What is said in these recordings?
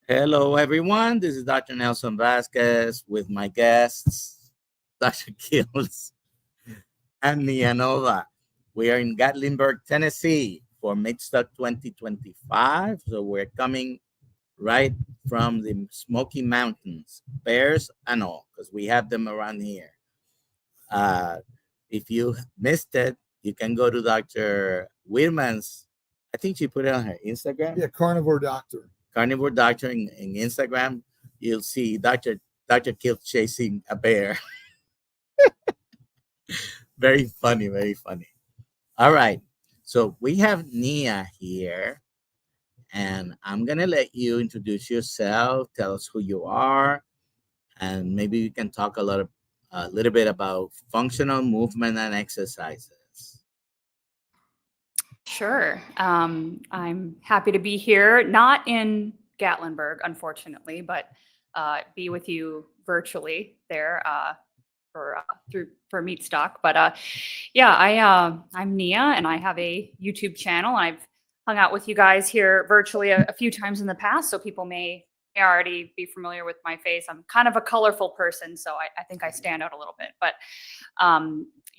Hello, everyone. This is Dr. Nelson Vasquez with my guests, Dr. Kiltz and Neah Nova. We are in Gatlinburg, Tennessee for Midstock 2025. So we're coming right from the Smoky Mountains, bears and all, because we have them around here. Uh, if you missed it, you can go to Dr. Whitman's. I think she put it on her Instagram. Yeah, Carnivore Doctor. Carnivore Doctor in Instagram. You'll see Dr. Kiltz chasing a bear. Very funny, very funny. All right. So we have Neah here, and I'm gonna let you introduce yourself, tell us who you are, and maybe we can talk a little bit about functional movement and exercises. Sure. I'm happy to be here, not in Gatlinburg, unfortunately, but be with you virtually there for Meatstock. But yeah, I'm Neah, and I have a YouTube channel. I've hung out with you guys here virtually a few times in the past, so people may already be familiar with my face. I'm kind of a colorful person, so I think I stand out a little bit. But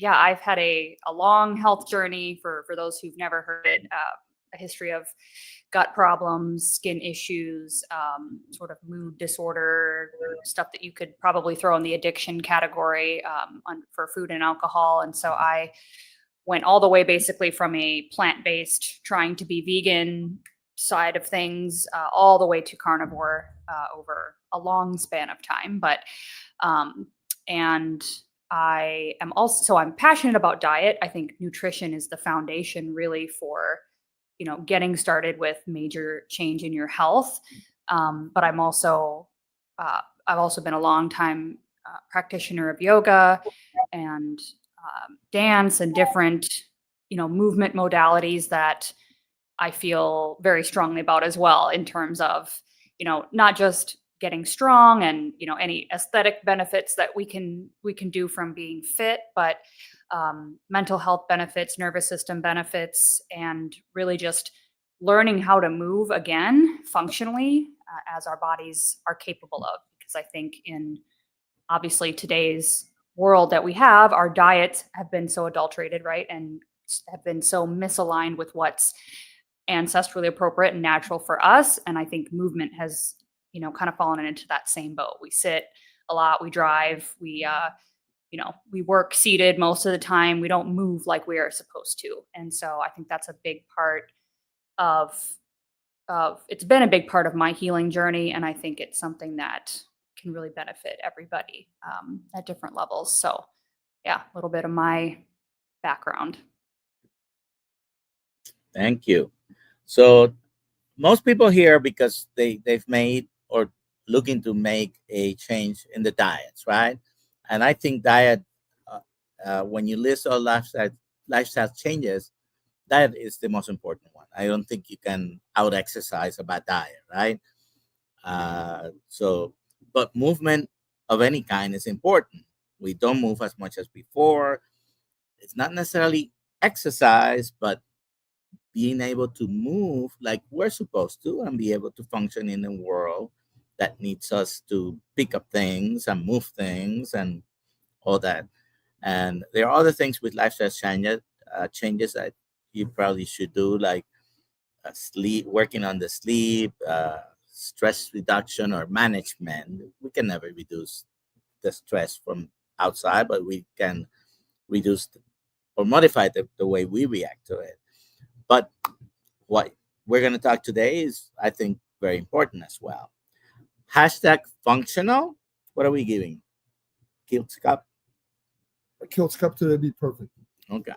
yeah, I've had a long health journey for those who've never heard it, a history of gut problems, skin issues, sort of mood disorder, stuff that you could probably throw in the addiction category for food and alcohol. And so I went all the way basically from a plant-based, trying to be vegan side of things, all the way to carnivore over a long span of time. But and I am also, so I'm passionate about diet. I think nutrition is the foundation really for, getting started with major change in your health. But I've also been a long time practitioner of yoga and dance and different, movement modalities that I feel very strongly about as well, in terms of, not just getting strong and, any aesthetic benefits that we can do from being fit, but mental health benefits, nervous system benefits, and really just learning how to move again functionally as our bodies are capable of. Because I think in obviously today's world that we have, our diets have been so adulterated, right? And have been so misaligned with what's ancestrally appropriate and natural for us. And I think movement has, kind of fallen into that same boat. We sit a lot, we drive, we work seated most of the time. We don't move like we are supposed to. And so I think that's a big part of it's been a big part of my healing journey. And I think it's something that can really benefit everybody at different levels. So yeah, a little bit of my background. Thank you. So most people here because they've made or looking to make a change in the diets, right? And I think diet, when you list all lifestyle changes, diet is the most important one. I don't think you can out exercise a bad diet, right? But movement of any kind is important. We don't move as much as before. It's not necessarily exercise, but being able to move like we're supposed to and be able to function in a world that needs us to pick up things and move things and all that. And there are other things with lifestyle changes that you probably should do, like sleep, working on the sleep, stress reduction or management. We can never reduce the stress from outside, but we can reduce or modify the way we react to it. But what we're going to talk today is, I think, very important as well. Hashtag functional. What are we giving? Kiltz cup? A Kiltz cup today would be perfect. Okay.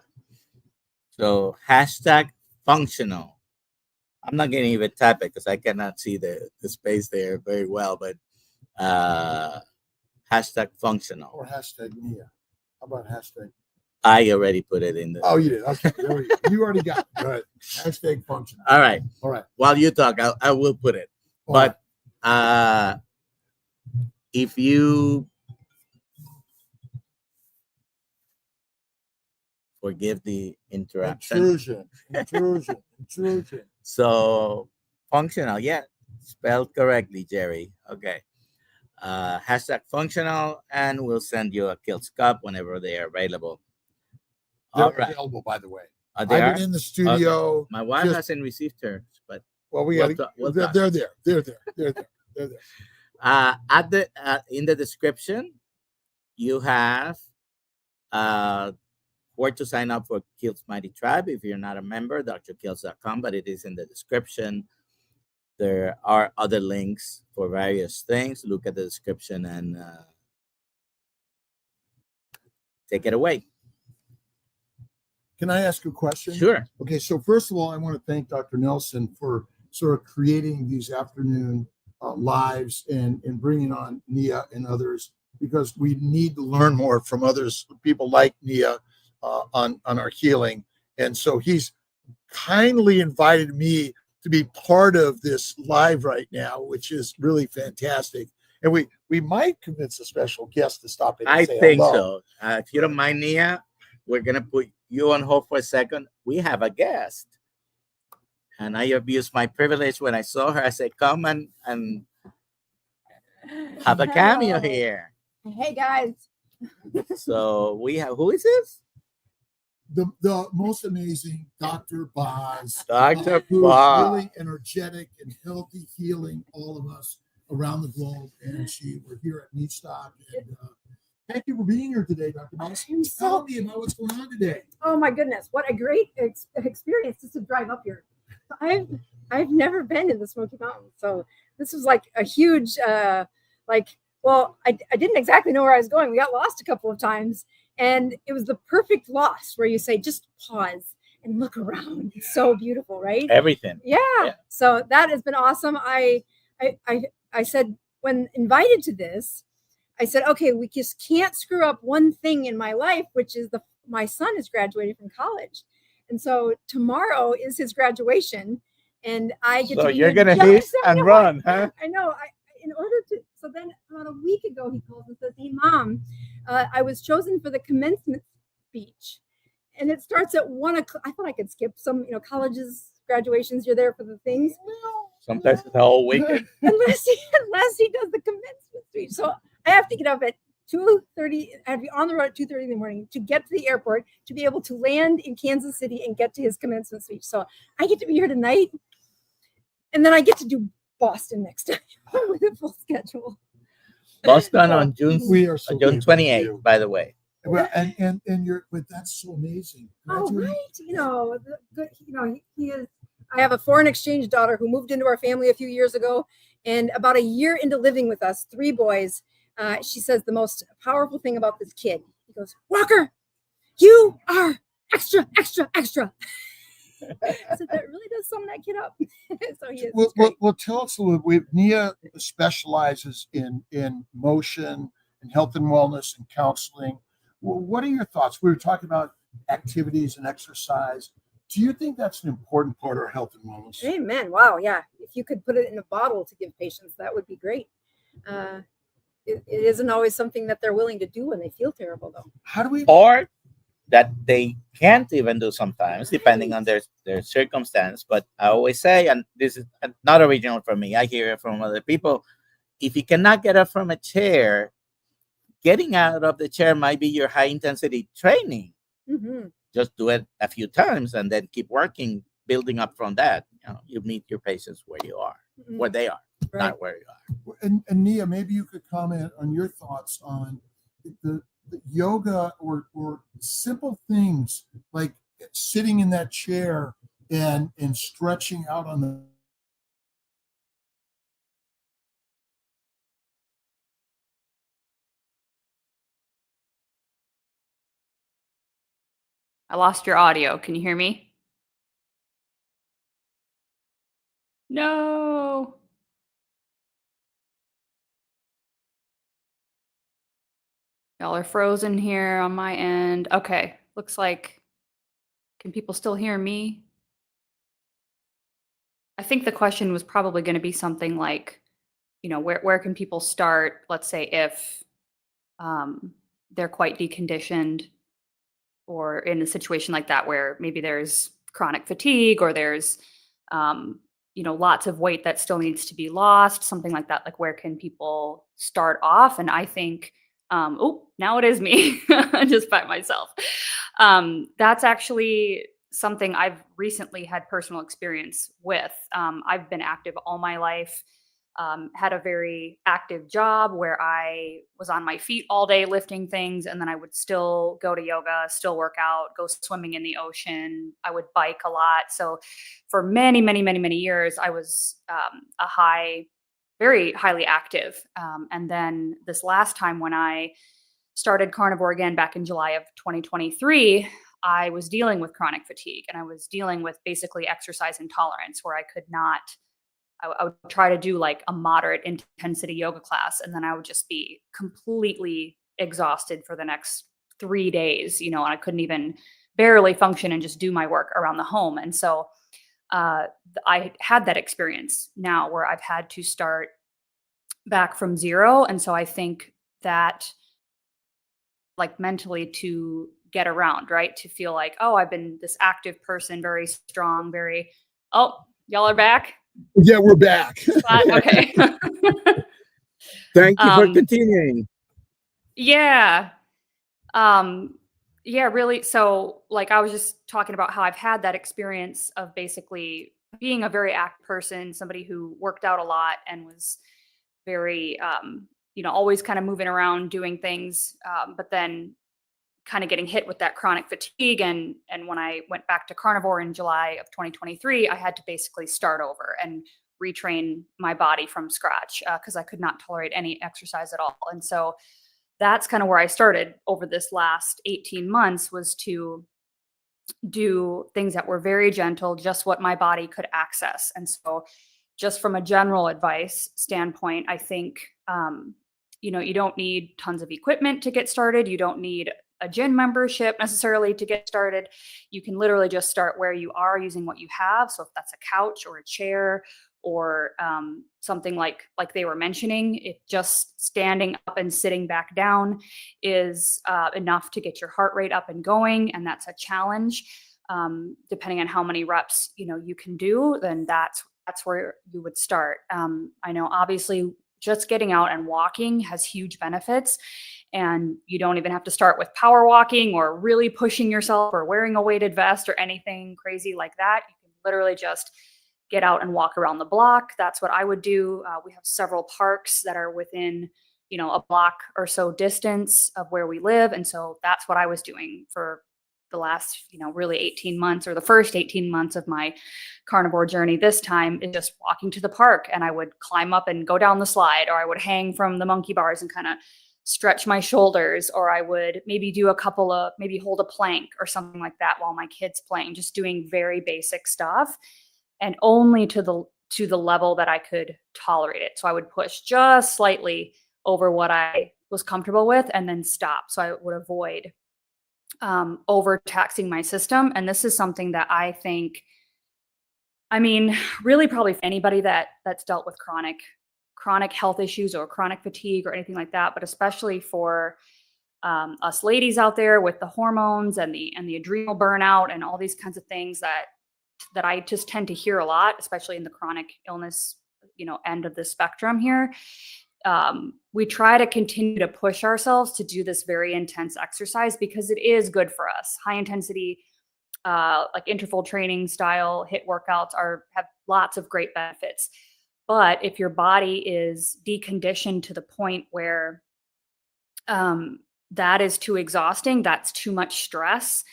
So hashtag functional. I'm not going to even type it because I cannot see the space there very well, but hashtag functional. Or hashtag Neah. How about hashtag? I already put it in the. Oh, you did. Okay. There we go. You already got it. All right. Hashtag functional. All right. All right. While you talk, I will put it. All but if you forgive the interruption. Intrusion. So functional, yeah. Spelled correctly, Jerry. Okay. Hashtag functional, and we'll send you a Kiltz cup whenever they are available. They're All right. available, by the way. They I've are? been in the Okay. studio. My wife just- hasn't received hers, but Well, we we'll got. we'll they're, talk. they're there. They're there. They're there. They're there. At the in the description, you have where to sign up for Kiltz Mighty Tribe. If you're not a member, drkiltz.com, but it is in the description. There are other links for various things. Look at the description and take it away. Can I ask a question? Sure. Okay, so first of all, I want to thank Dr. Nelson for sort of creating these afternoon lives and bringing on Neah and others, because we need to learn more from others, people like Neah, on our healing. And so he's kindly invited me to be part of this live right now, which is really fantastic. And we might convince a special guest to stop in and I say think hello. so. If you don't mind, Nia, we're gonna put you on hold for a second. We have a guest, and I abused my privilege when I saw her. I said, "Come and have a cameo Hello. here." Hey guys. So we have, who is this? The most amazing Dr. Boz, Dr. who is Boz. really energetic and healthy, healing all of us around the globe. And we're here at Meat Stock. And thank you for being here today, Dr. Boz. I'm Tell me about what's going on today. Oh my goodness, what a great experience just to drive up here. I've never been in the Smoky Mountains, so this was like a huge I didn't exactly know where I was going. We got lost a couple of times, and it was the perfect loss where you say just pause and look around. It's so beautiful, right? Everything. Yeah. So that has been awesome. I said when invited to this, I said, okay, we just can't screw up one thing in my life, which is my son is graduating from college. And so tomorrow is his graduation, and I get So to be you're gonna jealous. hiss and run, huh? I know. So then about a week ago, he calls and says, "Hey, Mom, I was chosen for the commencement speech, and it starts at 1:00. I thought I could skip some, colleges, graduations. You're there for the things. Sometimes it's the whole weekend. unless he does the commencement speech. So I have to get up at 2:30. I have to be on the road at 2:30 in the morning to get to the airport to be able to land in Kansas City and get to his commencement speech. So I get to be here tonight, and then I get to do Boston next time with a full schedule. Boston on June We are so June grateful for 28th, you. by the way. Well, and you're, but that's so amazing. Oh, Graduating- right. He is. I have a foreign exchange daughter who moved into our family a few years ago, and about a year into living with us, 3 boys, she says the most powerful thing about this kid. He goes, "Walker, you are extra, extra, extra." I said that really does sum that kid up. So he is. Well, tell us a little bit. Neah specializes in motion and health and wellness and counseling. Well, what are your thoughts? We were talking about activities and exercise. Do you think that's an important part of our health and wellness? Amen. Wow. Yeah. If you could put it in a bottle to give patients, that would be great. It isn't always something that they're willing to do when they feel terrible, though. How do we? Or that they can't even do sometimes, depending on their circumstance. But I always say, and this is not original for me, I hear it from other people, if you cannot get up from a chair, getting out of the chair might be your high intensity training. Mm-hmm. Just do it a few times and then keep working, building up from that. You meet your patients where you are, Mm-hmm. where they are, Right. not where you are. And Neah, maybe you could comment on your thoughts on the yoga or simple things like sitting in that chair and stretching out on the. I lost your audio. Can you hear me? No. Y'all are frozen here on my end. Okay. Looks like, can people still hear me? I think the question was probably going to be something like, where can people start? Let's say if they're quite deconditioned, or in a situation like that where maybe there's chronic fatigue or there's lots of weight that still needs to be lost, something like that. Like, where can people start off? And I think, now it is me just by myself. That's actually something I've recently had personal experience with. I've been active all my life. Had a very active job where I was on my feet all day lifting things, and then I would still go to yoga, still work out, go swimming in the ocean. I would bike a lot. So for many, many, many, many years, I was very highly active. And then this last time when I started carnivore again back in July of 2023, I was dealing with chronic fatigue, and I was dealing with basically exercise intolerance, where I could not I would try to do like a moderate intensity yoga class, and then I would just be completely exhausted for the next 3 days, and I couldn't even barely function and just do my work around the home. And so I had that experience now where I've had to start back from zero. And so I think that, like, mentally, to get around, right, to feel like, oh, I've been this active person, very strong, oh, y'all are back. Yeah, we're back. Okay. Thank you for continuing. Yeah. Yeah, really. So, like, I was just talking about how I've had that experience of basically being a very active person, somebody who worked out a lot and was very, always kind of moving around, doing things, but then kind of getting hit with that chronic fatigue. And when I went back to carnivore in July of 2023, I had to basically start over and retrain my body from scratch, because I could not tolerate any exercise at all. And so that's kind of where I started over this last 18 months, was to do things that were very gentle, just what my body could access. And so just from a general advice standpoint, I think, you don't need tons of equipment to get started. You don't need a gym membership necessarily to get started. You can literally just start where you are using what you have. So if that's a couch or a chair or something like they were mentioning, if just standing up and sitting back down is enough to get your heart rate up and going, and that's a challenge, depending on how many reps you can do, then that's where you would start. I know obviously just getting out and walking has huge benefits, and you don't even have to start with power walking or really pushing yourself or wearing a weighted vest or anything crazy like that. You can literally just get out and walk around the block. That's what I would do. We have several parks that are within, a block or so distance of where we live. And so that's what I was doing for the last, really 18 months, or the first 18 months of my carnivore journey. This time is just walking to the park, and I would climb up and go down the slide, or I would hang from the monkey bars and kind of stretch my shoulders, or I would maybe do maybe hold a plank or something like that while my kid's playing, just doing very basic stuff, and only to the level that I could tolerate it. So I would push just slightly over what I was comfortable with and then stop. So I would avoid overtaxing my system. And this is something that I think, really probably for anybody that's dealt with chronic health issues or chronic fatigue or anything like that, but especially for us ladies out there with the hormones and the adrenal burnout and all these kinds of things that I just tend to hear a lot, especially in the chronic illness, end of the spectrum here. We try to continue to push ourselves to do this very intense exercise because it is good for us. High intensity, like interval training style HIIT workouts have lots of great benefits. But if your body is deconditioned to the point where that is too exhausting, that's too much stress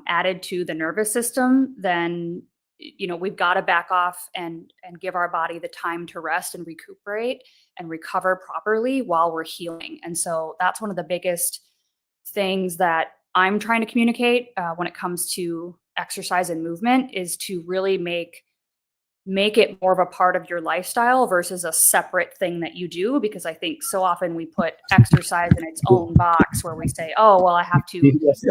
added to the nervous system, then we've got to back off and give our body the time to rest and recuperate and recover properly while we're healing. And so that's one of the biggest things that I'm trying to communicate when it comes to exercise and movement, is to really make it more of a part of your lifestyle versus a separate thing that you do. Because I think so often we put exercise in its own box where we say, oh, well, I have to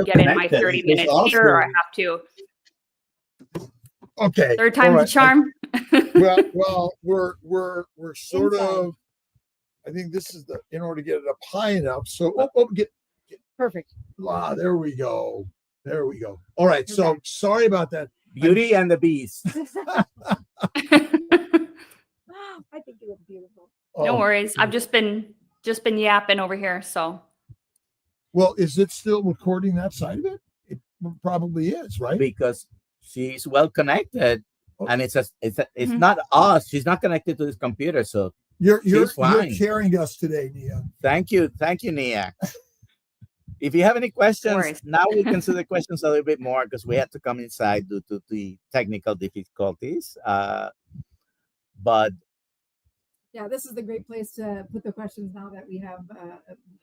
get in my 30 minutes here, or I have to. Okay. Third time's the charm. well, we're sort of. I think this is in order to get it up high enough. So get Perfect. There we go. All right. So sorry about that. Beauty and the Beast. I think you look beautiful. No Oh, worries. I've just been yapping over here. So well, is it still recording that side of it? It probably is, right? because she's well connected, Oh. and it's Mhm. not us. She's not connected to this computer, so You're she's fine. carrying us today, Neah. Thank you, Neah. If you have any questions, worries. now we consider the questions a little bit more because we had to come inside due to the technical difficulties. But Yeah, this is the great place to put the questions now that we have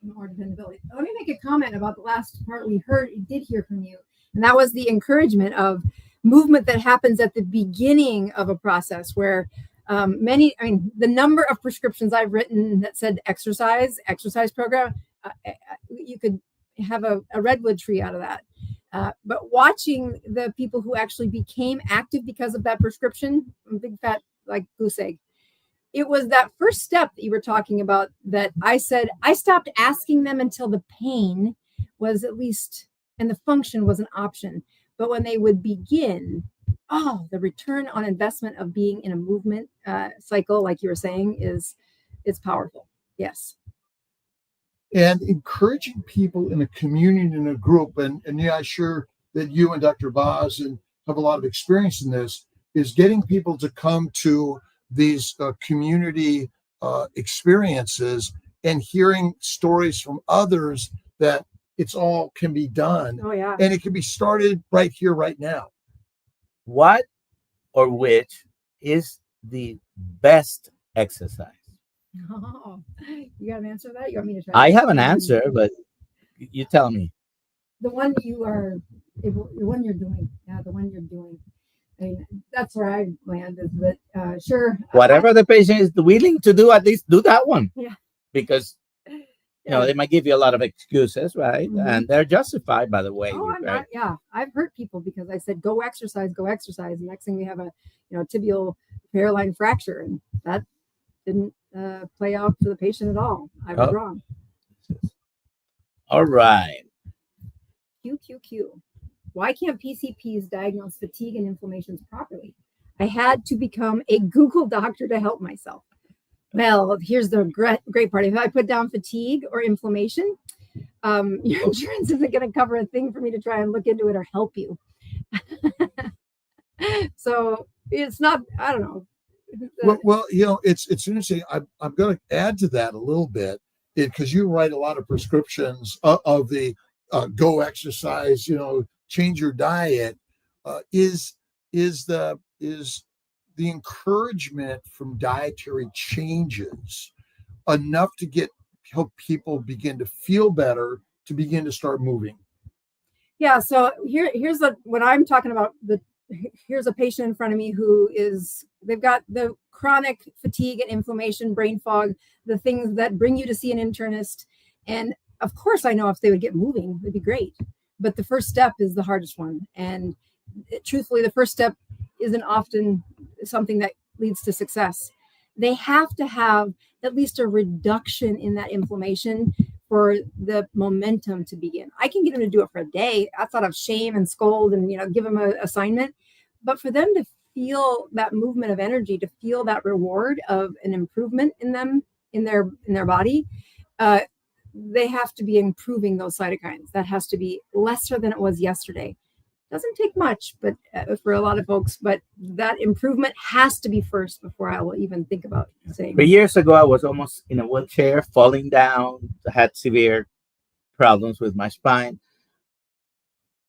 more dependability. Let me make a comment about the last part we did hear from you, and that was the encouragement of movement that happens at the beginning of a process where the number of prescriptions I've written that said exercise program, you could have a redwood tree out of that. But watching the people who actually became active because of that prescription, I'm a big fat like goose egg. It was that first step that you were talking about that I said I stopped asking them until the pain was at least and the function was an option. But when they would begin, the return on investment of being in a movement cycle, like you were saying, it's powerful. Yes. And encouraging people in a community, in a group, and yeah, I'm sure that you and Dr. Boz and have a lot of experience in this, is getting people to come to these community experiences and hearing stories from others that it's all can be done. Oh yeah. And it can be started right here, right now. what or which is the best exercise? Oh, you got an answer to that? You want me to try? I have an answer, but you tell me. The one the one you're doing. Yeah, the one you're doing. I mean, that's where I landed, but sure. Whatever the patient is willing to do, at least do that one. Yeah. Because they might give you a lot of excuses, right? Mhm. And they're justified, by the way. Oh, I'm right? not. Yeah, I've hurt people because I said go exercise. And next thing we have a tibial hairline fracture, and that didn't play out for the patient at all. I was wrong. All right. QQQ. Why can't PCPs diagnose fatigue and inflammations properly? I had to become a Google doctor to help myself. Well, here's the great part. If I put down fatigue or inflammation, your insurance isn't going to cover a thing for me to try and look into it or help you. So it's not, I don't know. Well, it's interesting. I'm going to add to that a little bit because you write a lot of prescriptions of the go exercise, change your diet. Is the encouragement from dietary changes enough to help people begin to feel better, to begin to start moving? Yeah. So here's what I'm talking about. Here's a patient in front of me they've got the chronic fatigue and inflammation, brain fog, the things that bring you to see an internist. And of course, I know if they would get moving, it'd be great. But the first step is the hardest one. And truthfully, the first step isn't often something that leads to success. They have to have at least a reduction in that inflammation for the momentum to begin. I can get them to do it for a day. That's out of shame and scold and give them an assignment. But for them to feel that movement of energy, to feel that reward of an improvement in them, in their body, they have to be improving those cytokines. That has to be lesser than it was yesterday. Doesn't take much, but for a lot of folks, but that improvement has to be first before I will even think about saying. But years ago, I was almost in a wheelchair, falling down, had severe problems with my spine.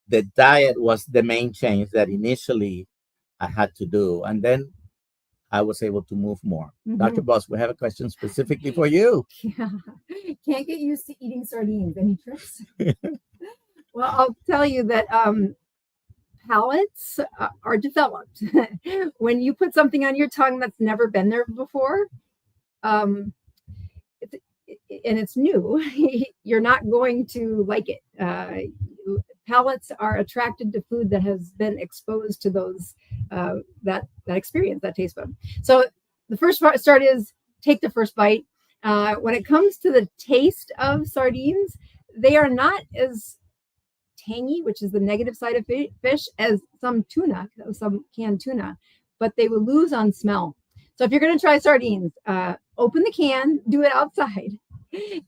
The diet was the main change that initially I had to do. And then I was able to move more. Mhm. Dr. Boss, we have a question specifically for you. Yeah. Can't get used to eating sardines. Any tricks? Well, I'll tell you that palates are developed. When you put something on your tongue that's never been there before, and it's new, you're not going to like it. Palates are attracted to food that has been exposed to those that experience, that taste bud. So the first start is take the first bite. When it comes to the taste of sardines, they are not as tangy, which is the negative side of fish, as some canned tuna. but they will lose on smell. So if you're going to try sardines, open the can, do it outside,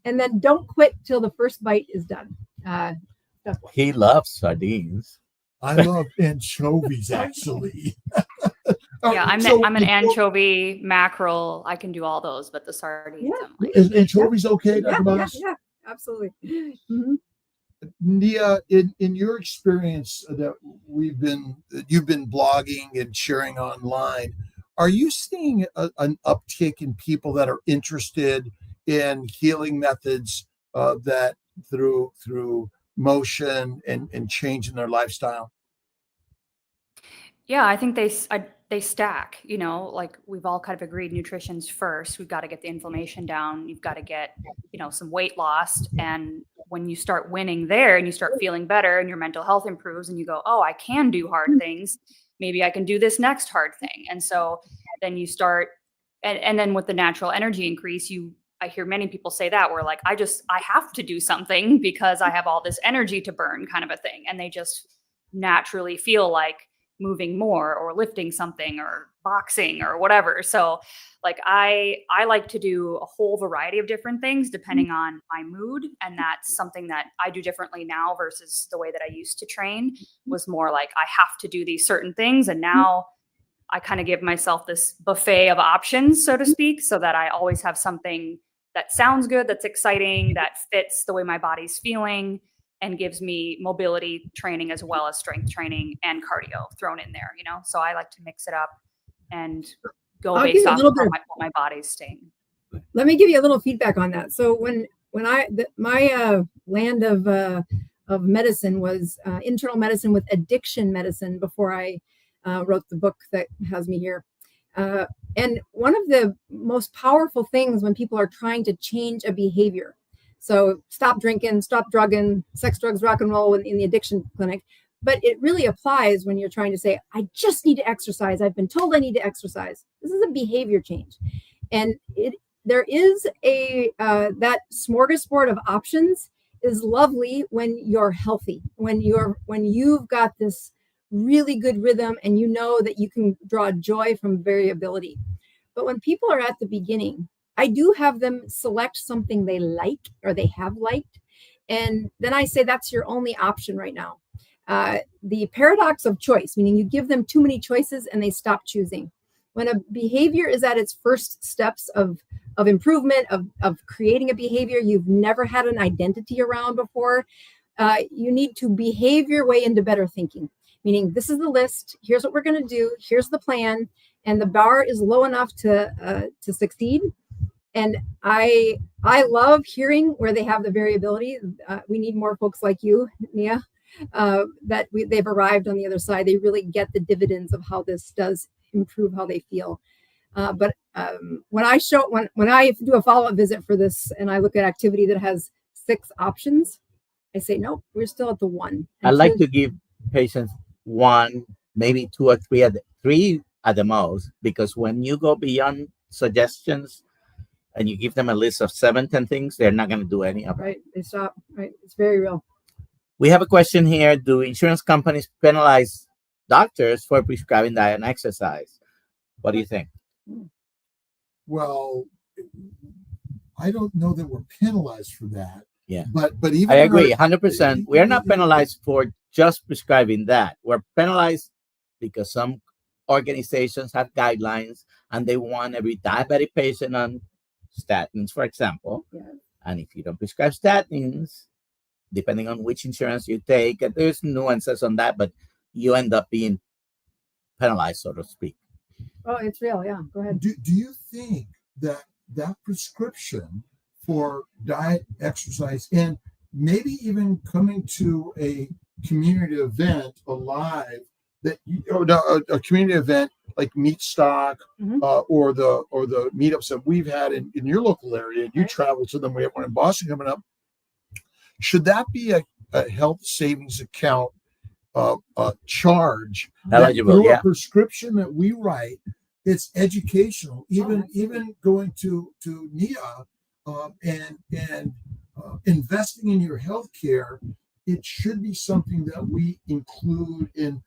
and then don't quit till the first bite is done. That's one. He loves sardines. I love anchovies, actually. Yeah, I'm So I'm an anchovy, mackerel. I can do all those, but the sardines. Yeah. I'm like, Is anchovies okay, Dr. Yeah, Boss? yeah, absolutely. Mhm. Nia, in your experience that you've been blogging and sharing online, are you seeing an uptick in people that are interested in healing methods that through motion and change in their lifestyle? yeah, I think they stack. You know, like we've all kind of agreed, nutrition's first. We've got to get the inflammation down. You've got to get, you know, some weight lost. And when you start winning there and you start feeling better and your mental health improves and you go, oh, I can do hard things. Maybe I can do this next hard thing. And so then you start, and then with the natural energy increase, I hear many people say that where like, I have to do something because I have all this energy to burn kind of a thing. And they just naturally feel like moving more or lifting something or boxing or whatever. So like I like to do a whole variety of different things depending on my mood. And that's something that I do differently now versus the way that I used to train was more like I have to do these certain things. And now I kind of give myself this buffet of options, so to speak, so that I always have something that sounds good, that's exciting, that fits the way my body's feeling and gives me mobility training as well as strength training and cardio thrown in there, you know? So I like to mix it up and go I'll give based you a off little how bit what my body's staying. Let me give you a little feedback on that. So my land of medicine was internal medicine with addiction medicine before I wrote the book that has me here. And one of the most powerful things when people are trying to change a behavior, so stop drinking, stop drugging, sex, drugs, rock and roll in the addiction clinic, but it really applies when you're trying to say, I just need to exercise. I've been told I need to exercise. This is a behavior change. And there is that smorgasbord of options is lovely when you're healthy, when you've got this really good rhythm and you know that you can draw joy from variability. But when people are at the beginning, I do have them select something they like or they have liked. And then I say that's your only option right now. The paradox of choice, meaning you give them too many choices and they stop choosing. When a behavior is at its first steps of improvement, of creating a behavior you've never had an identity around before, you need to behave your way into better thinking. Meaning, this is the list. Here's what we're going to do. Here's the plan, and the bar is low enough to succeed. And I love hearing where they have the variability. We need more folks like you, Neah, they've arrived on the other side. They really get the dividends of how this does improve how they feel. But when I do a follow-up visit for this, and I look at activity that has 6 options, I say, nope, we're still at the 1. I like to give patients 1, maybe 2 or 3 3 at the most, because when you go beyond suggestions and you give them a list of 7, 10 things, they're not going to do any of it. Right, they stop. Right, it's very real. We have a question here. Do insurance companies penalize doctors for prescribing diet and exercise? What do you think? Well, I don't know that we're penalized for that. Yeah. But even I agree 100%. We are not penalized for just prescribing that. We're penalized because some organizations have guidelines and they want every diabetic patient on statins, for example. Yeah. And if you don't prescribe statins, depending on which insurance you take, there's nuances on that, but you end up being penalized, so to speak. Oh, it's real. Yeah, go ahead. Do you think that prescription for diet, exercise, and maybe even coming to a community event alive, a community event like Meat Stock, or the meetups that we've had in your local area, you travel to them, we have one in Boston coming up, should that be a health savings account charge eligible, through yeah. a prescription that we write? It's educational, even going to Neah and investing in your health care. It should be something that we include in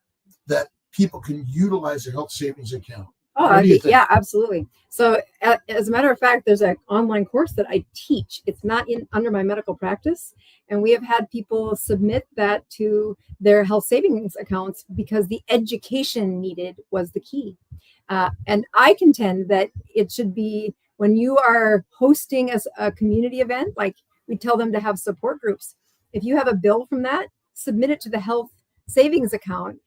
that people can utilize a health savings account? Oh, What do you think? yeah, absolutely. So, as a matter of fact, there's an online course that I teach. It's not under my medical practice, and we have had people submit that to their health savings accounts because the education needed was the key. And I contend that it should be when you are hosting as a community event, like we tell them to have support groups. If you have a bill from that, submit it to the health savings account.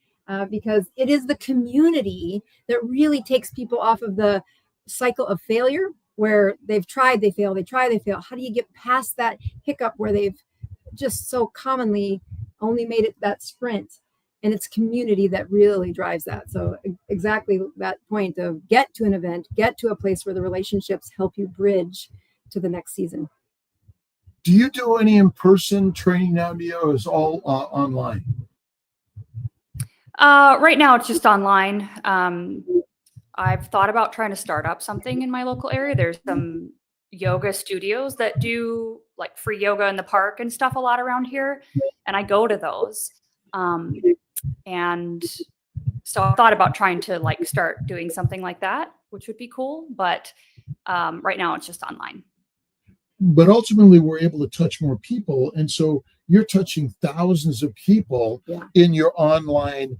Because it is the community that really takes people off of the cycle of failure where they've tried, they fail, they try, they fail. How do you get past that hiccup where they've just so commonly only made it that sprint? And it's community that really drives that. So exactly that point of get to an event, get to a place where the relationships help you bridge to the next season. Do you do any in-person training now, Neah, or is all online? Right now it's just online. I've thought about trying to start up something in my local area. There's some yoga studios that do like free yoga in the park and stuff a lot around here. And I go to those. And so I thought about trying to like start doing something like that, which would be cool. But right now it's just online. But ultimately, we're able to touch more people. And so you're touching thousands of people in your online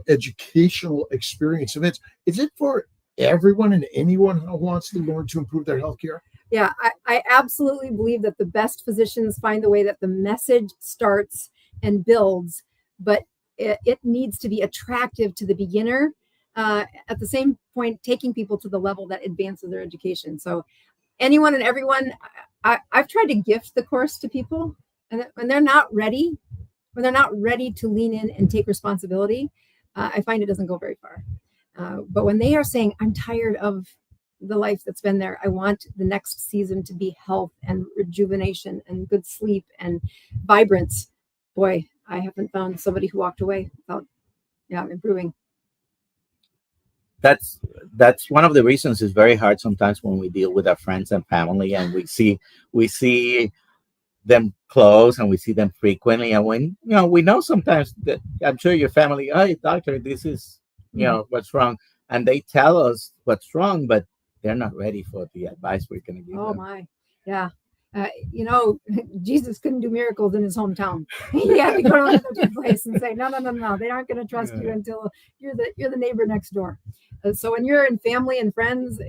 educational experience events. Is it for everyone and anyone who wants to learn to improve their healthcare? Yeah, I absolutely believe that the best physicians find the way that the message starts and builds, but it needs to be attractive to the beginner. At the same point, taking people to the level that advances their education. So anyone and everyone, I've tried to gift the course to people, and when they're not ready, to lean in and take responsibility, I find it doesn't go very far. But when they are saying, I'm tired of the life that's been there, I want the next season to be health and rejuvenation and good sleep and vibrance. Boy, I haven't found somebody who walked away without improving. That's one of the reasons it's very hard sometimes when we deal with our friends and family, and we see them close and we see them frequently, and when we know sometimes that I'm sure your family, hey doctor, this is what's wrong, and they tell us what's wrong, but they're not ready for the advice we're going to give them. Oh my, yeah. Jesus couldn't do miracles in his hometown. He had to go to another place and say, no, they aren't going to trust you until you're the neighbor next door. So when you're in family and friends,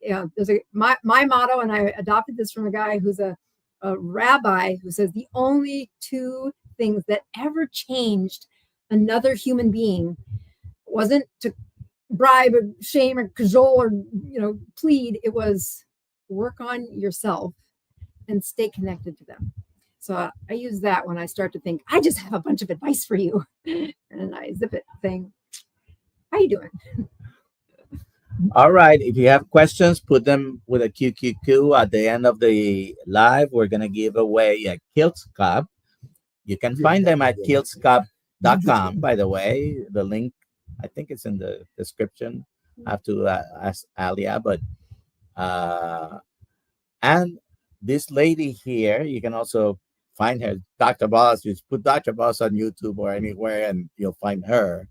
there's my motto, and I adopted this from a guy who's a rabbi who says the only two things that ever changed another human being wasn't to bribe or shame or cajole or plead. It was work on yourself and stay connected to them. So I use that when I start to think, I just have a bunch of advice for you. And I zip it saying, how you doing? All right. If you have questions, put them with a QQQ at the end of the live. We're going to give away a Kiltz Cup. You can find them at KiltzCup.com, by the way. The link, I think it's in the description. I have to ask Alia, but and this lady here, you can also find her, Dr. Boss. Just put Dr. Boss on YouTube or anywhere, and you'll find her.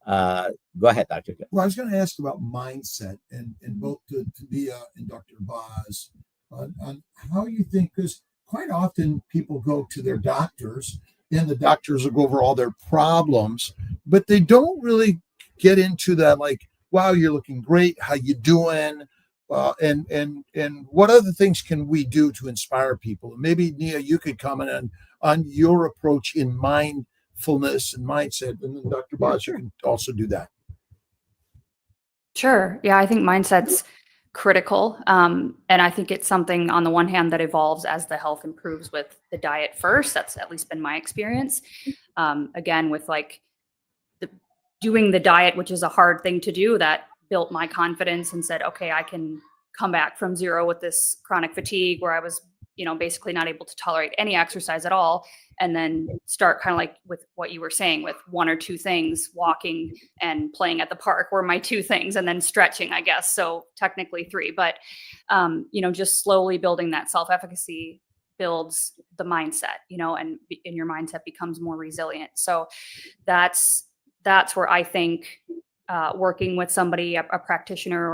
Go ahead, Dr. Well, I was going to ask about mindset and both to Neah and Dr. Boz on how you think, because quite often people go to their doctors and the doctors will go over all their problems, but they don't really get into that, like, wow, you're looking great. How you doing? And what other things can we do to inspire people? Maybe Neah, you could comment on your approach in mindfulness and mindset, and then Dr. Boz, you can also do that. Sure. Yeah, I think mindset's critical. And I think it's something on the one hand that evolves as the health improves with the diet first. That's at least been my experience. Again, with like doing the diet, which is a hard thing to do, that built my confidence and said, okay, I can come back from zero with this chronic fatigue where I was, basically not able to tolerate any exercise at all. And then start kind of like with what you were saying with one or two things, walking and playing at the park were my two things, and then stretching, I guess. So technically three, but, just slowly building that self-efficacy builds the mindset, and your mindset becomes more resilient. So that's that's where I think working with somebody, a practitioner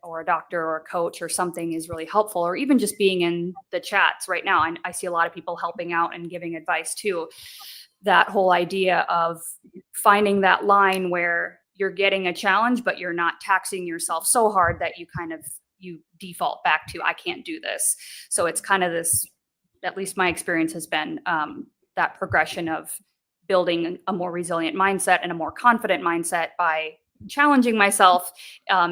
or a doctor or a coach or something is really helpful, or even just being in the chats right now. I see a lot of people helping out and giving advice too. That whole idea of finding that line where you're getting a challenge, but you're not taxing yourself so hard that you default back to, I can't do this. So it's kind of this, at least my experience has been that progression of building a more resilient mindset and a more confident mindset by challenging myself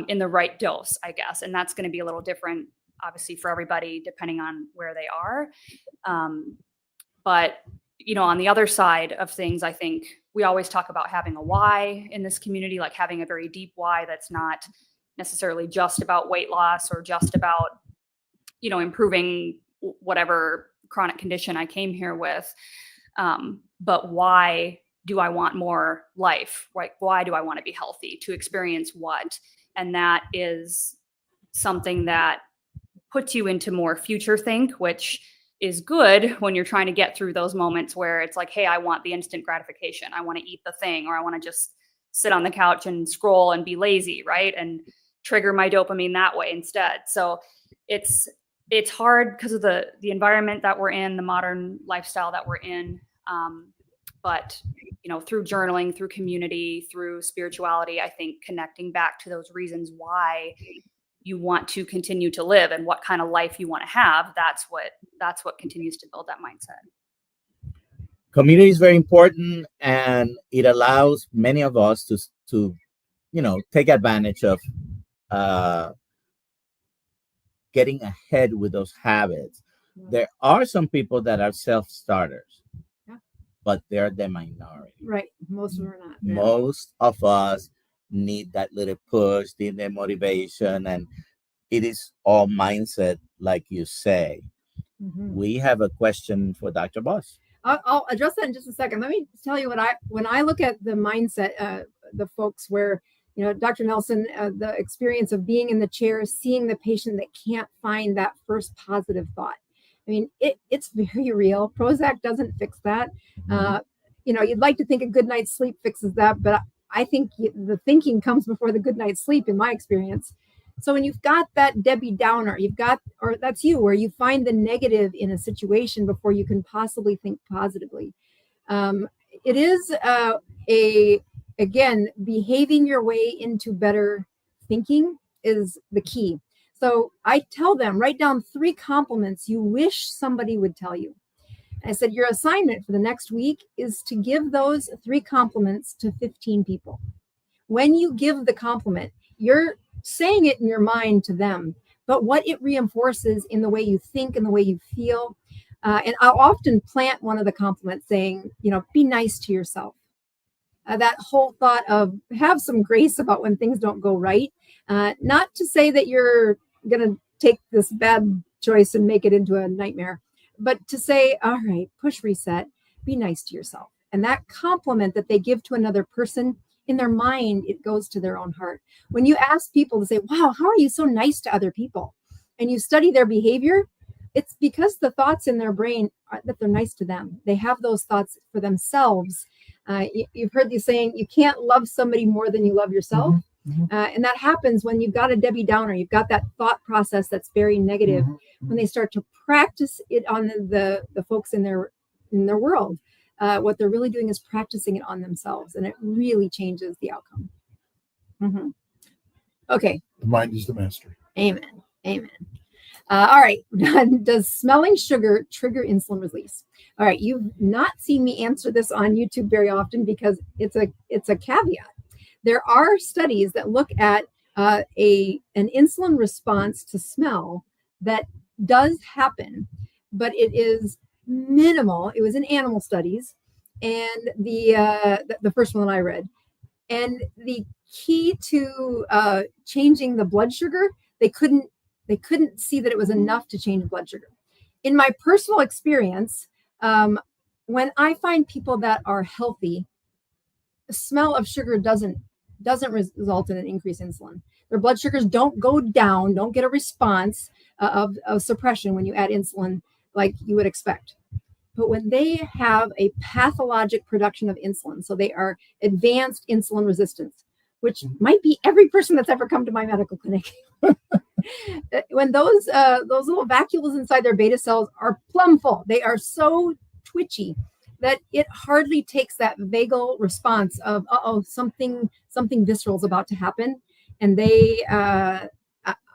in the right dose, I guess. And that's going to be a little different, obviously, for everybody, depending on where they are. But, on the other side of things, I think we always talk about having a why in this community, like having a very deep why that's not necessarily just about weight loss or just about, improving whatever chronic condition I came here with. But why do I want more life? Right? Why do I want to be healthy? To experience what? And that is something that puts you into more future think, which is good when you're trying to get through those moments where it's like, hey, I want the instant gratification. I want to eat the thing, or I want to just sit on the couch and scroll and be lazy, right? And trigger my dopamine that way instead. So it's hard because of the environment that we're in, the modern lifestyle that we're in. But through journaling, through community, through spirituality, I think connecting back to those reasons why you want to continue to live and what kind of life you want to have, that's what continues to build that mindset. Community is very important, and it allows many of us to take advantage of getting ahead with those habits. There are some people that are self-starters, but they're the minority. Right. Most of them are not. Yeah. Most of us need that little push, need the motivation, and it is all mindset, like you say. Mm-hmm. We have a question for Dr. Boss. I'll address that in just a second. Let me tell you when I look at the mindset, the folks where, Dr. Nelson, the experience of being in the chair, seeing the patient that can't find that first positive thought. I mean, it's very real. Prozac doesn't fix that. You'd like to think a good night's sleep fixes that, but I think the thinking comes before the good night's sleep, in my experience. So when you've got that Debbie Downer, or that's you, where you find the negative in a situation before you can possibly think positively. It is again, behaving your way into better thinking is the key. So I tell them, write down 3 compliments you wish somebody would tell you. I said, your assignment for the next week is to give those 3 compliments to 15 people. When you give the compliment, you're saying it in your mind to them, but what it reinforces in the way you think and the way you feel. And I'll often plant one of the compliments saying, be nice to yourself. That whole thought of have some grace about when things don't go right. Not to say that you're going to take this bad choice and make it into a nightmare, but to say, all right, push reset, be nice to yourself. And that compliment that they give to another person, in their mind, it goes to their own heart. When you ask people to say, wow, how are you so nice to other people? And you study their behavior, it's because the thoughts in their brain are that they're nice to them. They have those thoughts for themselves. You've heard the saying, you can't love somebody more than you love yourself. Mm-hmm. And that happens when you've got a Debbie Downer, you've got that thought process that's very negative. Mm-hmm. When they start to practice it on the folks in their world, what they're really doing is practicing it on themselves, and it really changes the outcome. Mm-hmm. Okay. The mind is the master. Amen. All right. Does smelling sugar trigger insulin release? All right. You've not seen me answer this on YouTube very often because it's a caveat. There are studies that look at an insulin response to smell that does happen, but it is minimal. It was in animal studies, and the first one that I read. And the key to changing the blood sugar, they couldn't see that it was enough to change blood sugar. In my personal experience, when I find people that are healthy, the smell of sugar doesn't result in an increase in insulin. Their blood sugars don't go down, don't get a response of suppression when you add insulin like you would expect. But when they have a pathologic production of insulin, so they are advanced insulin resistance, which might be every person that's ever come to my medical clinic. When those little vacuoles inside their beta cells are plumb full, they are so twitchy that it hardly takes that vagal response of something visceral is about to happen, and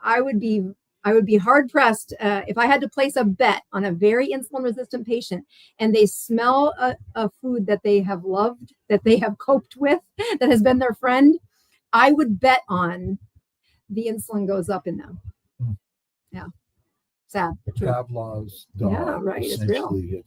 I would be hard pressed if I had to place a bet on a very insulin resistant patient and they smell a food that they have loved, that they have coped with, that has been their friend. I would bet on the insulin goes up in them. Yeah. Sad. Pavlov's dog. Yeah, right. It's real. Essentially,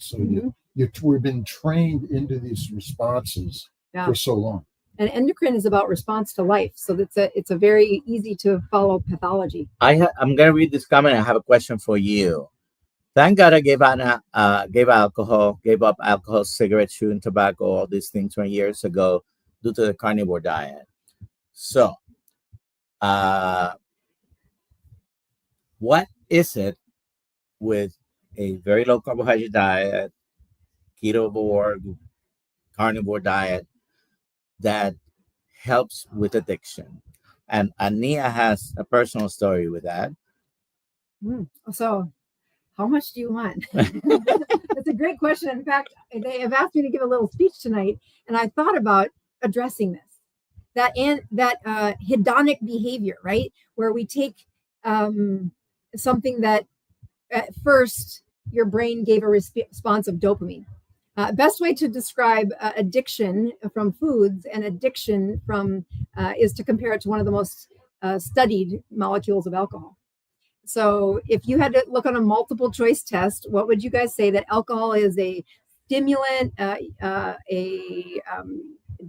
so we've been trained into these responses for so long. And endocrine is about response to life, so it's a very easy to follow pathology. I'm gonna read this comment. I have a question for you. Thank God I gave up alcohol, cigarettes, chewing tobacco, all these things 20 years ago due to the carnivore diet. So, what is it with a very low carbohydrate diet, keto carnivore diet that helps with addiction? And Neah has a personal story with that. So, how much do you want? That's a great question. In fact, they have asked me to give a little speech tonight, and I thought about addressing this. That hedonic behavior, right? Where we take something that at first your brain gave a response of dopamine. Best way to describe addiction from foods and addiction from is to compare it to one of the most studied molecules of alcohol. So if you had to look on a multiple choice test, what would you guys say that alcohol is a stimulant, a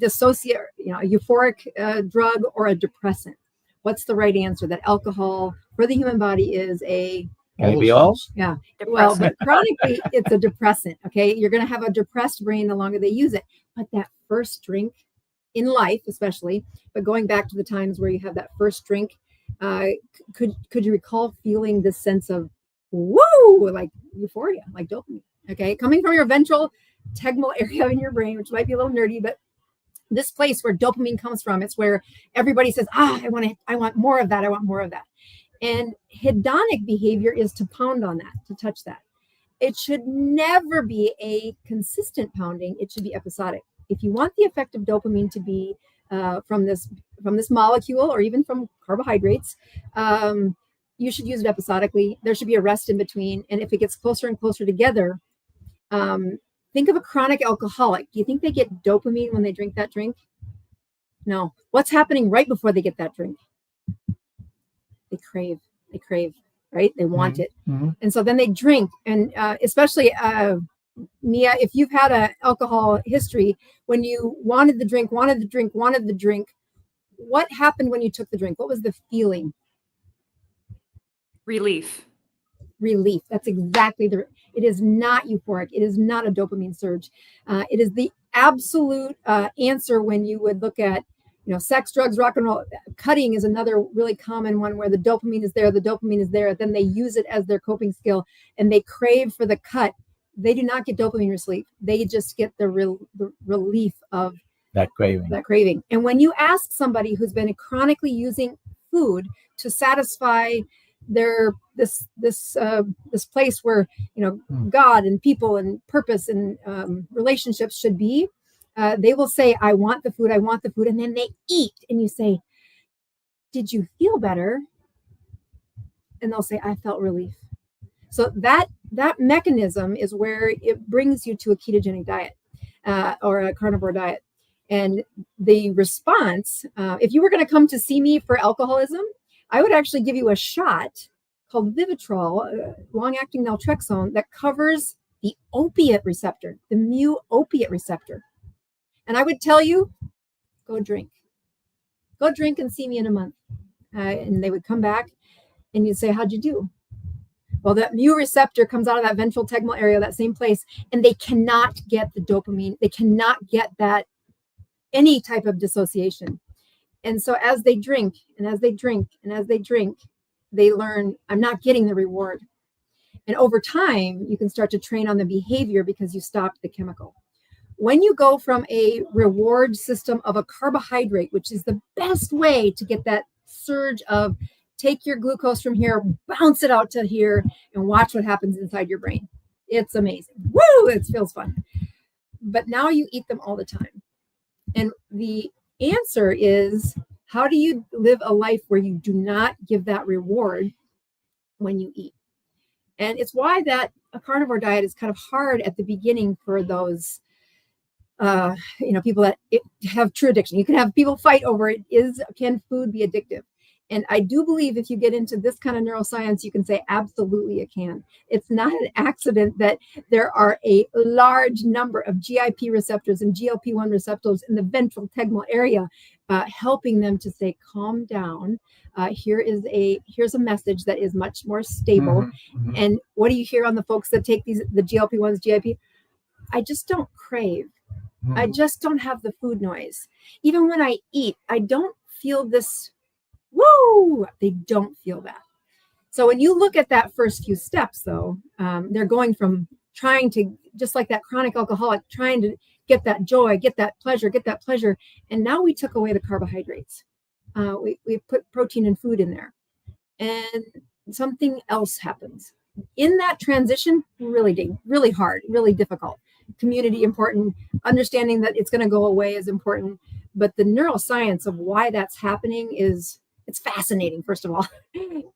euphoric drug, or a depressant? What's the right answer? That alcohol for the human body is a Maybe all? Yeah. Depressant. Well, but chronically, it's a depressant. Okay. You're going to have a depressed brain the longer they use it. But that first drink in life, especially, but going back to the times where you have that first drink, could you recall feeling this sense of woo, like euphoria, like dopamine? Okay. Coming from your ventral tegmental area in your brain, which might be a little nerdy, but this place where dopamine comes from, it's where everybody says, I want more of that. I want more of that. And hedonic behavior is to pound on that, to touch that. It should never be a consistent pounding. It should be episodic. If you want the effect of dopamine to be from this molecule or even from carbohydrates, you should use it episodically. There should be a rest in between. And if it gets closer and closer together, think of a chronic alcoholic. Do you think they get dopamine when they drink that drink? No. What's happening right before they get that drink? They crave, right? They want it. Mm-hmm. And so then they drink. And especially, Neah, if you've had an alcohol history, when you wanted the drink, what happened when you took the drink? What was the feeling? Relief. That's exactly it is not euphoric. It is not a dopamine surge. It is the absolute answer when you would look at, sex, drugs, rock and roll. Cutting is another really common one where the dopamine is there. Then they use it as their coping skill and they crave for the cut. They do not get dopamine relief. They just get the relief of that craving. And when you ask somebody who's been chronically using food to satisfy this place where God and people and purpose and relationships should be, they will say, I want the food, and then they eat, and you say, did you feel better? And they'll say, I felt relief. So that mechanism is where it brings you to a ketogenic diet or a carnivore diet. And the response, if you were going to come to see me for alcoholism, I would actually give you a shot called Vivitrol, long-acting naltrexone, that covers the opiate receptor, the mu opiate receptor. And I would tell you, go drink and see me in a month. And they would come back and you'd say, how'd you do? Well, that mu receptor comes out of that ventral tegmental area, that same place, and they cannot get the dopamine. They cannot get that any type of dissociation. And so as they drink, they learn, I'm not getting the reward. And over time, you can start to train on the behavior because you stopped the chemical. When you go from a reward system of a carbohydrate, which is the best way to get that surge of take your glucose from here, bounce it out to here, and watch what happens inside your brain. It's amazing. Woo! It feels fun. But now you eat them all the time. And the answer is, how do you live a life where you do not give that reward when you eat? And it's why that a carnivore diet is kind of hard at the beginning for those people that have true addiction. You can have people fight over it. Can food be addictive? And I do believe if you get into this kind of neuroscience, you can say absolutely it can. It's not an accident that there are a large number of GIP receptors and GLP-1 receptors in the ventral tegmental area, helping them to say, calm down. Here's a message that is much more stable. And what do you hear on the folks that take the GLP-1s, GIP? I just don't crave. I just don't have the food noise. Even when I eat, I don't feel this, woo, they don't feel that. So when you look at that first few steps, though, they're going from trying to, just like that chronic alcoholic, trying to get that joy, get that pleasure. And now we took away the carbohydrates. We put protein and food in there. And something else happens. In that transition, really hard, really difficult. Community important, understanding that it's going to go away is important, but the neuroscience of why that's happening it's fascinating, first of all.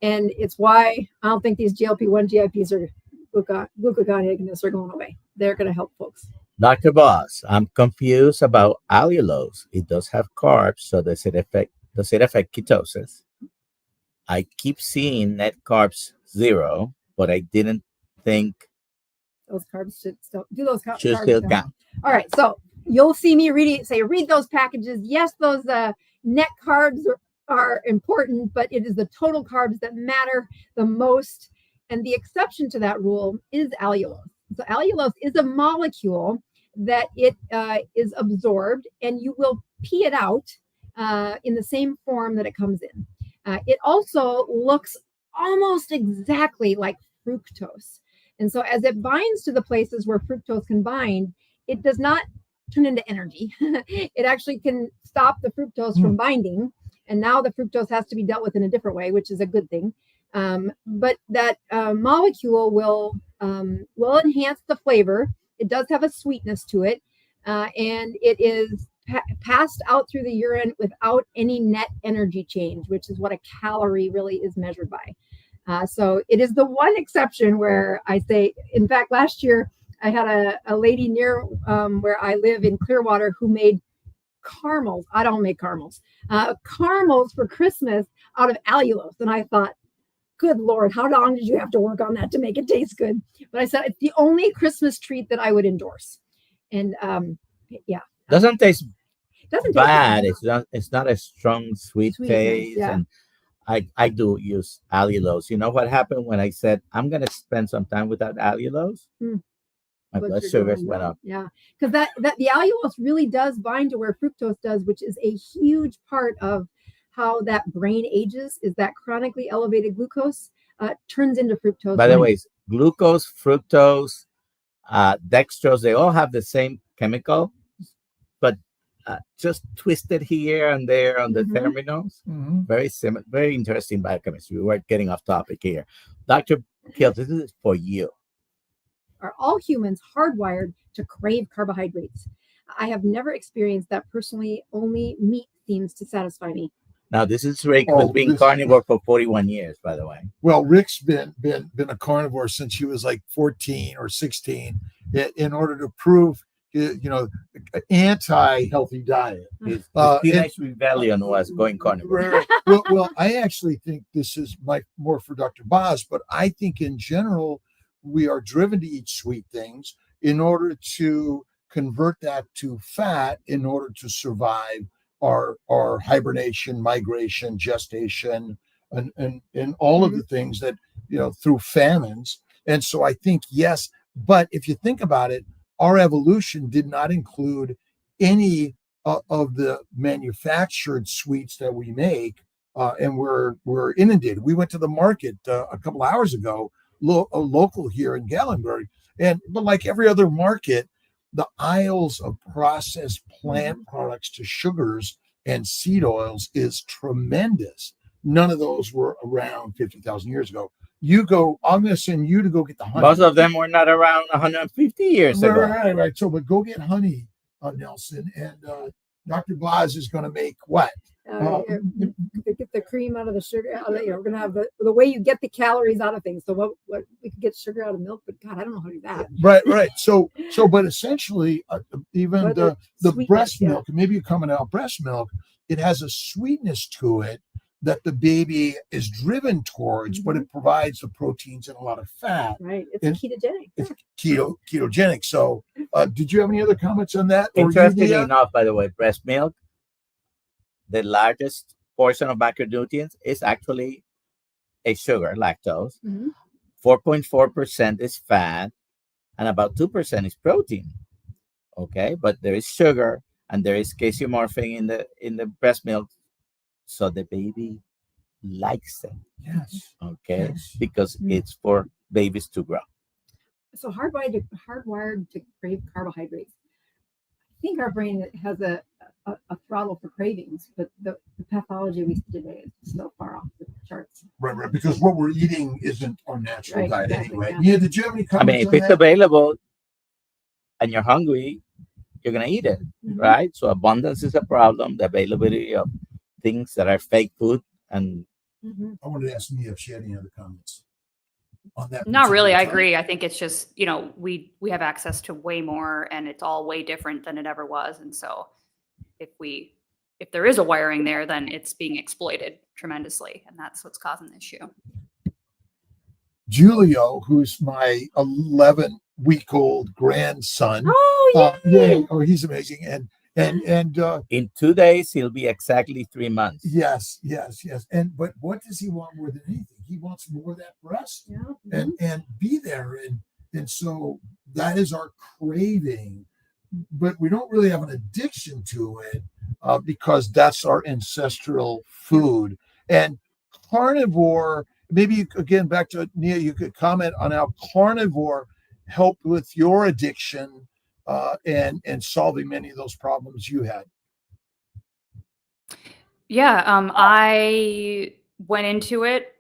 And it's why I don't think these GLP-1 GIPs or glucagon agonists are going away. They're going to help folks. Dr. Boss, I'm confused about allulose. It does have carbs, so does it affect ketosis? I keep seeing net carbs 0, but I didn't think those carbs should still do those carbs. Should still count. All right, so you'll see me read those packages. Yes, those net carbs are important, but it is the total carbs that matter the most. And the exception to that rule is allulose. So allulose is a molecule that it is absorbed, and you will pee it out in the same form that it comes in. It also looks almost exactly like fructose. And so as it binds to the places where fructose can bind, it does not turn into energy. It actually can stop the fructose from binding. And now the fructose has to be dealt with in a different way, which is a good thing. But that molecule will enhance the flavor. It does have a sweetness to it. And it is passed out through the urine without any net energy change, which is what a calorie really is measured by. So it is the one exception where I say, in fact, last year I had a lady near where I live in Clearwater who made caramels. I don't make caramels. Caramels for Christmas out of allulose. And I thought, good Lord, how long did you have to work on that to make it taste good? But I said, it's the only Christmas treat that I would endorse. And yeah. Doesn't taste bad. Taste it's not a strong sweet taste. Yeah. And I do use allulose. You know what happened when I said I'm going to spend some time without allulose? My blood sugars went up. Yeah, because that the allulose really does bind to where fructose does, which is a huge part of how that brain ages. Is that chronically elevated glucose turns into fructose. By the way, glucose, fructose, dextrose, they all have the same chemical, but just twisted here and there on the terminals. Very similar, very interesting biochemistry. We're getting off topic here. Dr. Kiltz, this is for you. Are all humans hardwired to crave carbohydrates? I have never experienced that personally. Only meat seems to satisfy me. Now, this is Rick, who's been carnivore for 41 years, by the way. Well, Rick's been a carnivore since he was like 14 or 16 in order to prove, anti-healthy diet. His teenage rebellion was going carnivore. Well, I actually think this is more for Dr. Boz, but I think in general, we are driven to eat sweet things in order to convert that to fat in order to survive our hibernation, migration, gestation, and all of the things that, through famines. And so I think, yes, but if you think about it, our evolution did not include any of the manufactured sweets that we make, and we're inundated. We went to the market a couple hours ago local here in Gatlinburg. But like every other market, the aisles of processed plant products to sugars and seed oils is tremendous. None of those were around 50,000 years ago. I'm going to send you to go get the honey. Most of them were not around 150 years ago. Right. So, but go get honey, Nelson, and Dr. Blas is going to make what? Get the cream out of the sugar. We're going to have the way you get the calories out of things. So what we could get sugar out of milk, but God, I don't know how to do that. Right. So, but essentially, even the breast milk, maybe you're coming out breast milk, it has a sweetness to it that the baby is driven towards, but it provides the proteins and a lot of fat. Right. It's ketogenic. It's ketogenic. So, did you have any other comments on that? Interestingly enough, by the way, breast milk, the largest portion of macronutrients is actually a sugar, lactose. 4.4% is fat, and about 2% is protein. Okay, but there is sugar and there is casomorphin in the breast milk, so the baby likes it. Yes. Okay, because it's for babies to grow. So hardwired to crave carbohydrates. I think our brain has a throttle for cravings, but the pathology we see today is so far off the charts. Right. Because what we're eating isn't our natural diet anyway. Yeah. Did you have any comments? If it's available and you're hungry, you're gonna eat it, right? So abundance is a problem. The availability of things that are fake food, and I wanted to ask Neah if she had any other comments on that. Not really. I agree. I think it's just, we have access to way more, and it's all way different than it ever was. And so if there is a wiring there, then it's being exploited tremendously. And that's what's causing the issue. Julio, who's my 11-week-old grandson. Oh, yay. Oh, he's amazing. And in 2 days, he'll be exactly 3 months. Yes. But what does he want more than anything? He wants more of that breast and be there. And so that is our craving, but we don't really have an addiction to it because that's our ancestral food. And carnivore, maybe again, back to Neah, you could comment on how carnivore helped with your addiction and solving many of those problems you had. Yeah, I went into it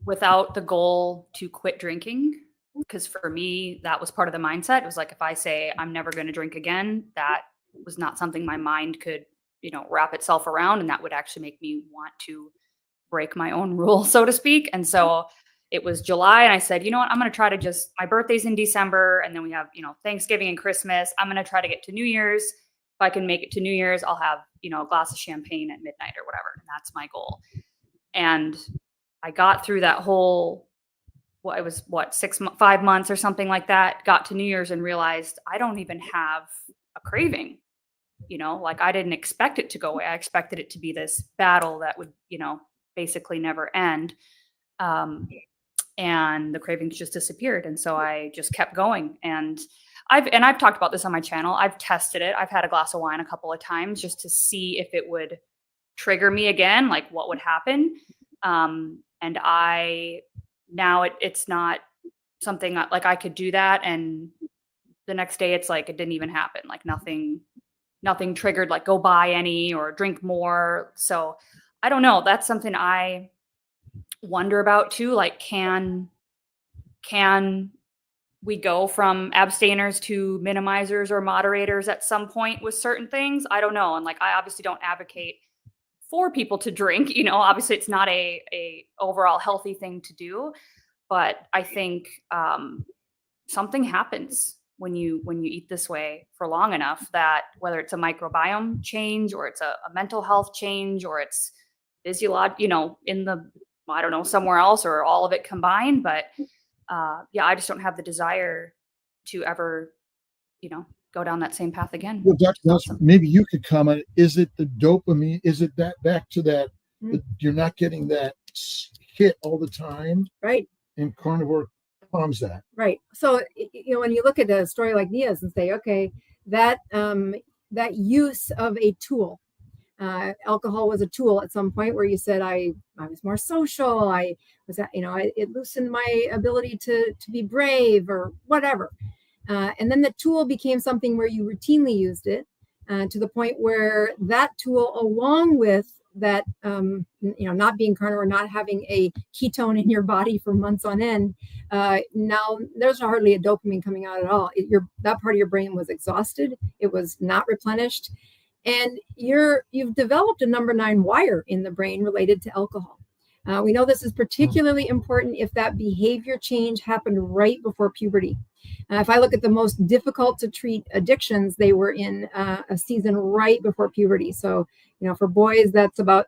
without the goal to quit drinking, because for me, that was part of the mindset. It was like, if I say I'm never going to drink again, that was not something my mind could, wrap itself around. And that would actually make me want to break my own rule, so to speak. And so it was July, and I said, you know what, I'm going to try to my birthday's in December, and then we have, Thanksgiving and Christmas. I'm going to try to get to New Year's. If I can make it to New Year's, I'll have, a glass of champagne at midnight or whatever. And that's my goal. And I got through that whole, it was 5 months or something like that, got to New Year's and realized I don't even have a craving. I didn't expect it to go away. I expected it to be this battle that would, basically never end. And the cravings just disappeared. And so I just kept going. And I've talked about this on my channel. I've tested it. I've had a glass of wine a couple of times just to see if it would trigger me again, like what would happen. And now it's not something like I could do that. And the next day it's like, it didn't even happen. Like nothing triggered, like go buy any or drink more. So I don't know. That's something I wonder about too. Like, can we go from abstainers to minimizers or moderators at some point with certain things? I don't know. And like, I obviously don't advocate for people to drink, obviously it's not a overall healthy thing to do, but I think something happens when you eat this way for long enough, that whether it's a microbiome change or it's a mental health change or it's physiological, in the, I don't know, somewhere else or all of it combined. But I just don't have the desire to ever, go down that same path again. Well, Dr. Nelson, maybe you could comment. Is it the dopamine? Is it that back to that you're not getting that hit all the time? Right. And carnivore calms that. Right. So, when you look at a story like Neah's and say, okay, that use of a tool, Alcohol was a tool at some point where you said, I was more social. I was, it loosened my ability to be brave or whatever. And then the tool became something where you routinely used it to the point where that tool, along with that, not being carnivore, not having a ketone in your body for months on end, now there's hardly a dopamine coming out at all. That part of your brain was exhausted. It was not replenished. And you've developed a number 9 wire in the brain related to alcohol. We know this is particularly important if that behavior change happened right before puberty. If I look at the most difficult to treat addictions, they were in a season right before puberty. So, for boys, that's about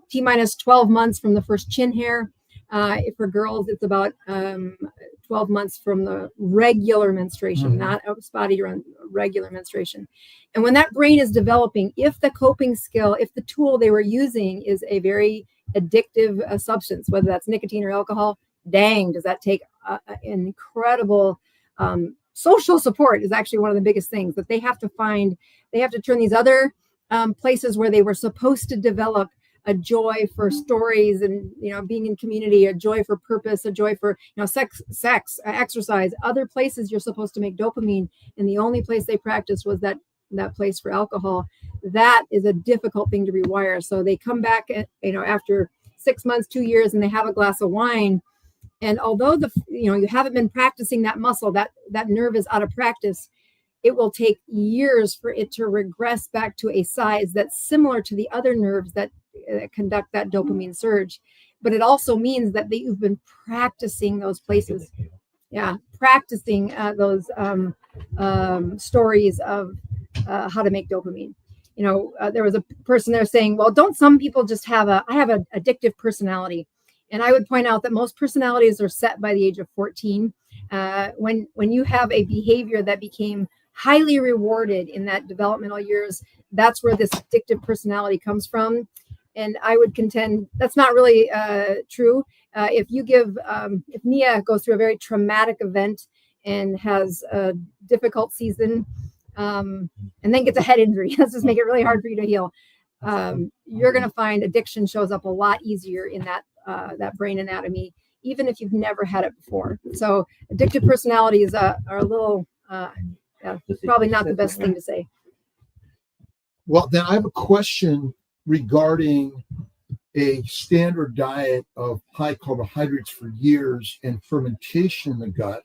T minus 12 months from the first chin hair. For girls, it's about 12 months from the regular menstruation, not a spotty or regular menstruation. And when that brain is developing, if the coping skill, if the tool they were using is a very addictive substance, whether that's nicotine or alcohol, dang, does that take an incredible social support is actually one of the biggest things that they have to find. They have to turn these other places where they were supposed to develop a joy for stories and being in community, a joy for purpose, a joy for sex, exercise, other places you're supposed to make dopamine, and the only place they practiced was that place for alcohol. That is a difficult thing to rewire. So they come back after 6 months, 2 years, and they have a glass of wine, and although you haven't been practicing that muscle, that nerve is out of practice, it will take years for it to regress back to a size that's similar to the other nerves that conduct that dopamine surge. But it also means that you've been practicing those places. Yeah, practicing those stories of how to make dopamine. There was a person there saying, well, don't some people just I have an addictive personality? And I would point out that most personalities are set by the age of 14. When you have a behavior that became highly rewarded in that developmental years, that's where this addictive personality comes from. And I would contend that's not really true. If Neah goes through a very traumatic event and has a difficult season, and then gets a head injury, let's just make it really hard for you to heal. You're going to find addiction shows up a lot easier in that brain anatomy, even if you've never had it before. So addictive personalities are a little, probably not the best thing to say. Well, then I have a question regarding a standard diet of high carbohydrates for years and fermentation in the gut,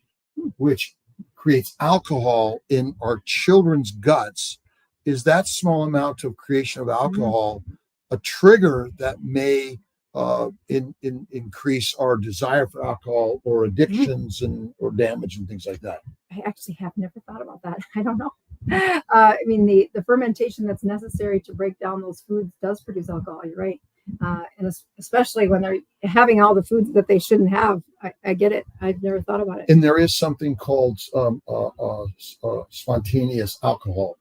which creates alcohol in our children's guts. Is that small amount of creation of alcohol a trigger that may increase our desire for alcohol or addictions or damage and things like that? I actually have never thought about that. I don't know. The fermentation that's necessary to break down those foods does produce alcohol. You're right. And especially when they're having all the foods that they shouldn't have. I get it. I've never thought about it. And there is something called spontaneous alcohol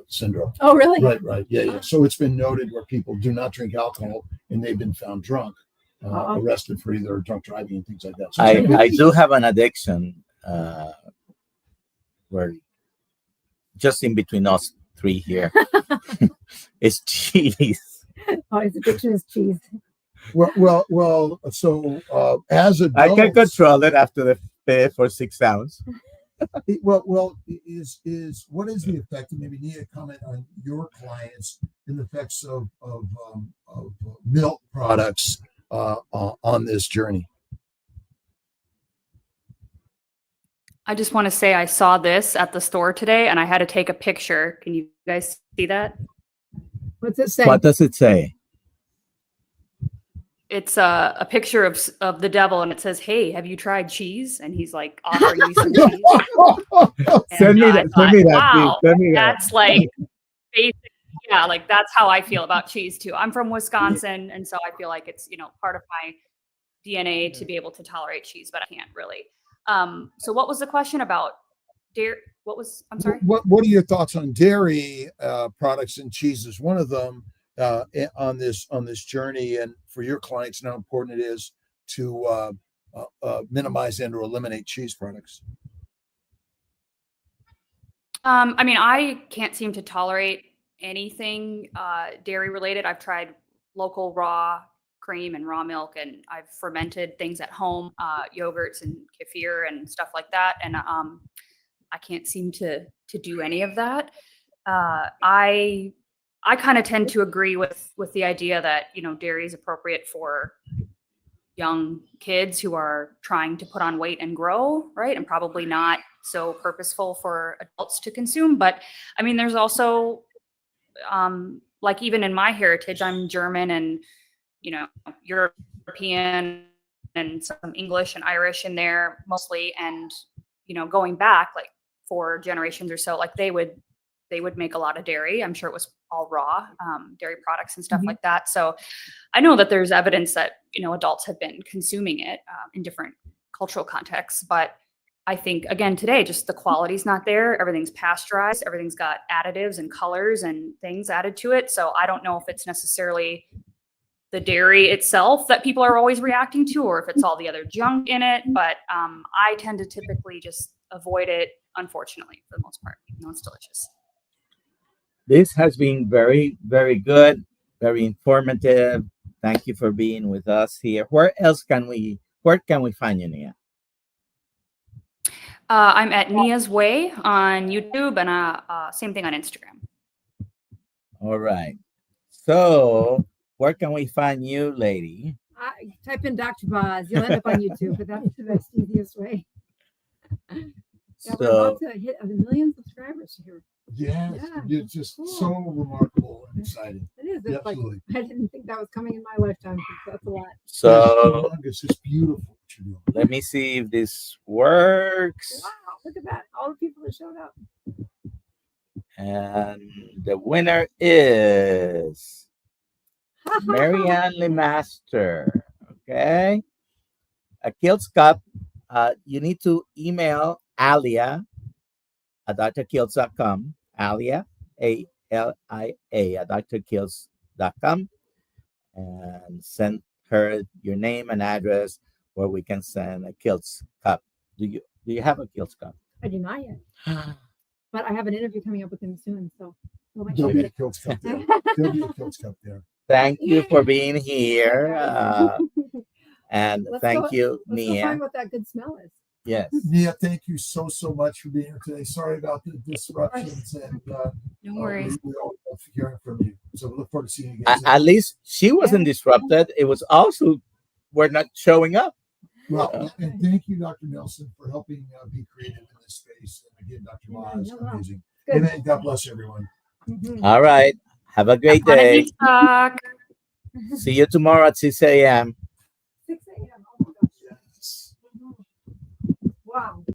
syndrome. Oh, really? Right. Yeah. So it's been noted where people do not drink alcohol and they've been found drunk, arrested for either drunk driving and things like that. So I do have an addiction where just in between us three here is cheese. Oh, his addiction is cheese. Well. So as adults, I can control it after the fifth or 6th ounce. Well, is what is the effect? And maybe Neah, comment on your clients and the effects of milk products on this journey. I just want to say I saw this at the store today and I had to take a picture. Can you guys see that? What's it say? What does it say? It's a picture of the devil and it says, "Hey, have you tried cheese?" And he's like offering me some cheese. Send me that. Wow, Send me that. that's like basic. Yeah, like that's how I feel about cheese too. I'm from Wisconsin, and so I feel like it's part of my DNA to be able to tolerate cheese, but I can't really. So what was the question about dairy? I'm sorry. What are your thoughts on dairy products and cheeses? One of them on this journey, and for your clients, and how important it is to minimize and or eliminate cheese products. I can't seem to tolerate anything dairy related. I've tried local raw cream and raw milk, and I've fermented things at home, yogurts and kefir and stuff like that. And I can't seem to do any of that. I kind of tend to agree with the idea that, you know, dairy is appropriate for young kids who are trying to put on weight and grow, right? And probably not so purposeful for adults to consume. But I mean, there's also, like even in my heritage, I'm German and, you know, European and some English and Irish in there mostly. And, you know, going back like 4 generations or so, like they would make a lot of dairy. I'm sure it was all raw dairy products and stuff like that. So I know that there's evidence that, you know, adults have been consuming it in different cultural contexts. But I think, again, today, just the quality's not there. Everything's pasteurized. Everything's got additives and colors and things added to it. So I don't know if it's necessarily the dairy itself that people are always reacting to, or if it's all the other junk in it. But I tend to typically just avoid it, unfortunately, for the most part, even though it's delicious. This has been very, very good, very informative. Thank you for being with us here. Where can we find you, Neah? I'm at Neah's Way on YouTube, and same thing on Instagram. All right. So where can we find you, lady? Type in Dr. Boz. You'll end up on YouTube, but that's the best, easiest way. Yeah, we're about to hit 1 million subscribers here. Yes, Yeah. it's just so remarkable and exciting. It is. It's like, Absolutely. I didn't think that was coming in my lifetime. That's a lot. So It's just beautiful what you're doing. let me see if this works. Wow, look at that. All the people that showed up. And the winner is Marianne Lemaster. Okay. A Kiltz Cup. You need to email Alia at drkiltz.com. Alia, ALIA, at drkiltz.com, and send her your name and address where we can send a Kiltz Cup. Do you have a Kiltz Cup? I do not yet, but I have an interview coming up with him soon. So we'll make There'll sure be a Kiltz Cup there. There'll be a Kiltz Cup there. Thank you for being here. And thank you, Let's go Neah. find what that good smell is. Yes. Neah, thank you so much for being here today. Sorry about the disruptions, and No worries. we all love hearing from you. So we look forward to seeing you again. At least she wasn't disrupted. It was also we're not showing up. Well, and thank you, Dr. Nelson, for helping be creative in this space. And again, Dr. Boz, no problem. amazing. Good. Amen. God bless everyone. All right. Have a great On a day. deep talk. See you tomorrow at 6 a.m.